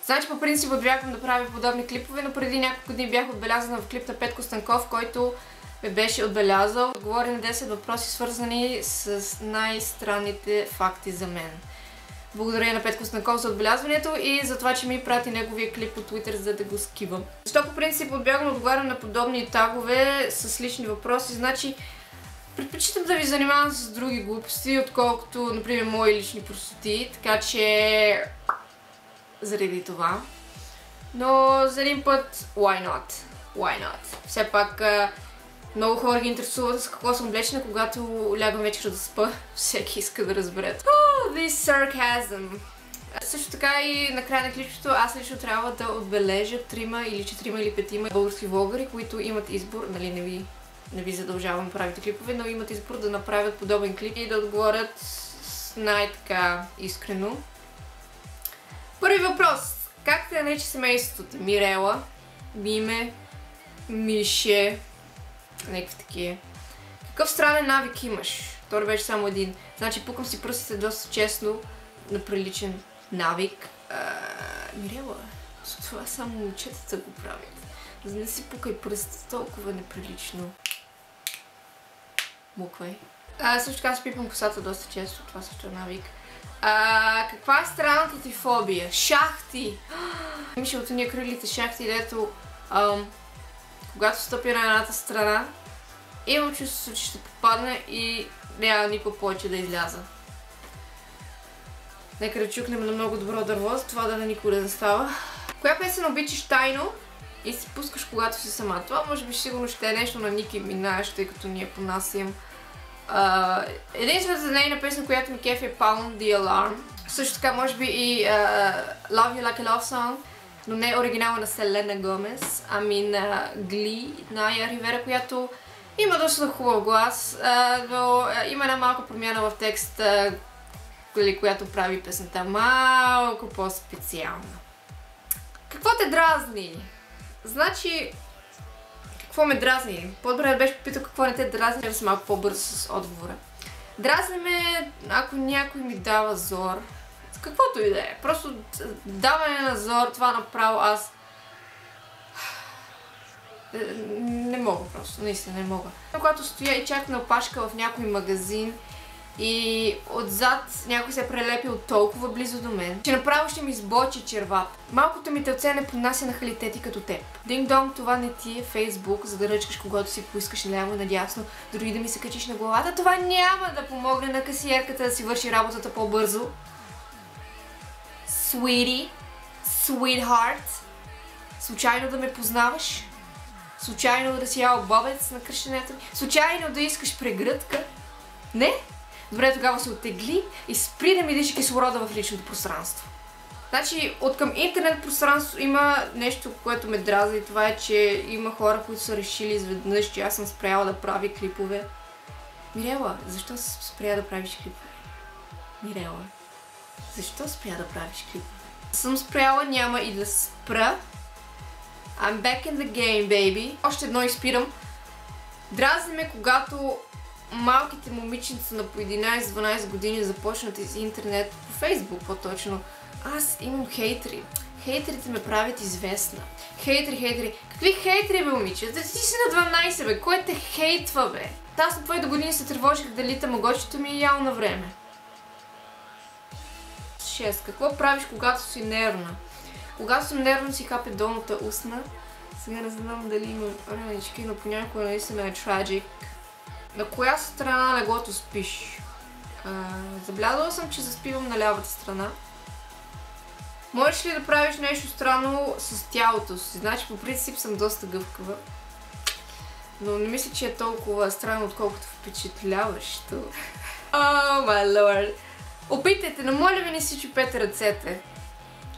Значи по принцип очаквам да правя подобни клипове, но преди няколко дни бях отбелязана в клип на Петко Станков, който ме беше отбелязал. Говори на 10 въпроси, свързани с най-странните факти за мен. Благодаря на Петко Станков за отбелязването и за това, че ми прати неговия клип от Twitter, за да го скивам. Защо по принцип отбягвам да отговарям на подобни тагове с лични въпроси? Значи предпочитам да ви занимавам с други глупости, отколкото, например, мои лични простоти, така че заради това. Но за един път, why not? Why not? Все пак много хора ги интересуват с какво съм облечена, когато лягам вечер да спа. Всеки иска да разберат. Oh, this sarcasm. Също така и на края на клипчето аз лично трябва да отбележа 3 или 4 или 5 български влогъри, които имат избор, нали не ви задължавам да правите клипове, но имат избор да направят подобен клип и да отговорят най-така искрено. Първи въпрос. Как те нарича семейството? Мирела, Миме, Мише, някакви такива. Какъв странен навик имаш? Втори беше само един. Значи пукам си пръстите доста честно на приличен навик. Мирела, това само момчетата го правят. За да не си пукай пръстите толкова неприлично. Муквай. Също така си пипам косата доста често, това също е навик. Каква е странната ти фобия? Шахти! Имаше от уния кръглите шахти, дето когато стъпя на едната страна, имам чувство, че ще попадна и няма никога повече да изляза. Нека да чукнем на много добро дърво, за това да никога да не става. Коя песен обичаш тайно и се пускаш когато си сама? Това може би сигурно ще е нещо на Ники Минаж, тъй като ние по нас имам. Единствената нейна песен, която ми кефи е Pound the Alarm. Също така може би и Love You Like a Love Song, но не оригинала на Селена Гомес, ами на Glee, на Ая Ривера, която има доста хубав глас, но има една малка промяна в текста, която прави песента малко по-специална. Какво те дразни? Значи, какво ме дразни? По-добре да беше попитал какво не те дразни, да съм малко по-бързо с отговора. Дразни ме, ако някой ми дава зор. Каквото и да е. Просто даване на зор, това направо аз не мога просто, наистина не мога. Когато стоя и чакам на опашка в някой магазин и отзад някой се е прелепил толкова близо до мен, че направо ще ми сбочи червата. Малкото ми телце не понася на халитети като теб. Динг-донг, това не ти е Фейсбук, за да ръчкаш когато си поискаш наляво и надясно, дори да ми се качиш на главата. Това няма да помогне на касиерката да си върши работата по-бързо. Sweetie, sweetheart, случайно да ме познаваш? Случайно да си ял бобец на кръщенето ми? Случайно да искаш прегръдка? Не? Добре, тогава се оттегли и спри да ми диши кислорода в личното пространство. Значи, от към интернет пространство има нещо, което ме дразни, и това е, че има хора, които са решили изведнъж, че аз съм спряла да прави клипове. Мирела, защо спря да правиш клипове? Мирела, защо спря да правиш клипове? Съм спряла, няма и да спра. I'm back in the game, baby. Още едно изпирам. Дразни ме, когато малките момиченца на по 11-12 години започнат из интернет, по Фейсбук по-точно. Аз имам хейтери. Хейтерите ме правят известна. Хейтери. Какви хейтери, бе, момиче? Ти си на 12, бе. Кой те хейтва, бе? Аз на твоите години се тревожих дали тамагочето ми е ял на време. 6. Какво правиш, когато си нервна? Когато съм нервна, си хапя долната устна. Сега не знам дали имам ранички, но понякога наистина е tragic. На коя страна леглото спиш? Забелязала съм, че заспивам на лявата страна. Можеш ли да правиш нещо странно с тялото си? Значи по принцип съм доста гъвкава. Но не мисля, че е толкова странно, отколкото впечатляващо. Oh my lord! Опитайте, но моля ви не си чупете ръцете.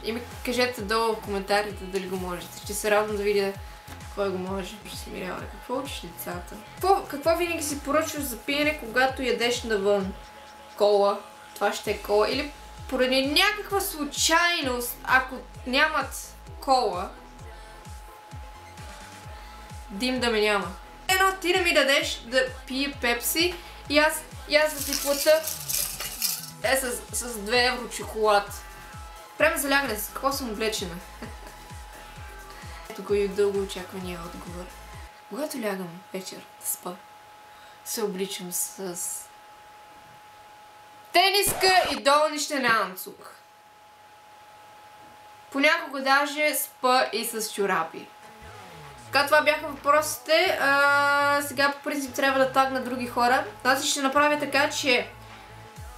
И ми кажете долу в коментарите дали го можете. Ще се радвам да видя кой го може. Ще си мирява. Какво учиш децата? Какво винаги си поръчваш за пиене, когато ядеш навън? Кола. Това ще е кола. Или поради някаква случайност, ако нямат кола, дим да ме няма. Едно ти да ми дадеш да пие пепси и аз да ти плата с 2 евро чоколад. Време за лягане, с какво съм облечена? Ето го и дълго очаквания отговор. Когато лягам вечер да спа, се обличам с тениска и долнищен анцуг. Понякога даже спа и с чорапи. Така, това бяха въпросите. Сега по принцип трябва да тагна други хора. Аз ще направя така, че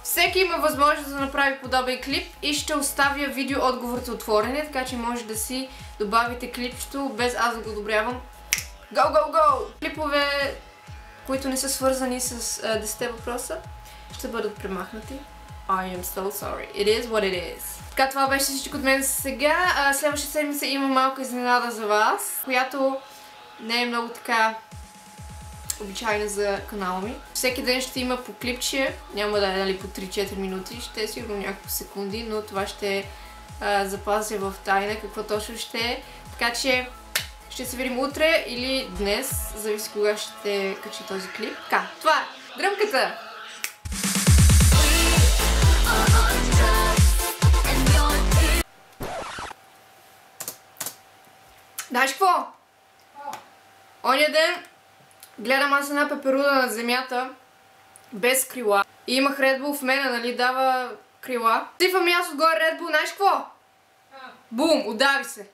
всеки има възможност да направи подобен клип и ще оставя видео отговорите отворени, така че може да си добавите клипчето без аз да го одобрявам. Go, go, go! Клипове, които не са свързани с 10 въпроса, ще бъдат премахнати. I am so sorry. It is what it is. Така, това беше всичко от мен за сега. Следващата седмица има малко изненада за вас, която не е много така обичайна за канала ми. Всеки ден ще има по клипче, няма да е по 3-4 минути, ще е сигурно няколко секунди, но това ще запазя в тайна какво точно ще е. Така че ще се видим утре или днес, зависи кога ще качи този клип. Така, това е дръмката! Знаеш какво? Оня ден гледам аз една пеперуда на земята без крила и имах Red Bull в мене, нали, дава крила. Сипвам и аз отгоре Red Bull, знаеш какво? Бум, удави се.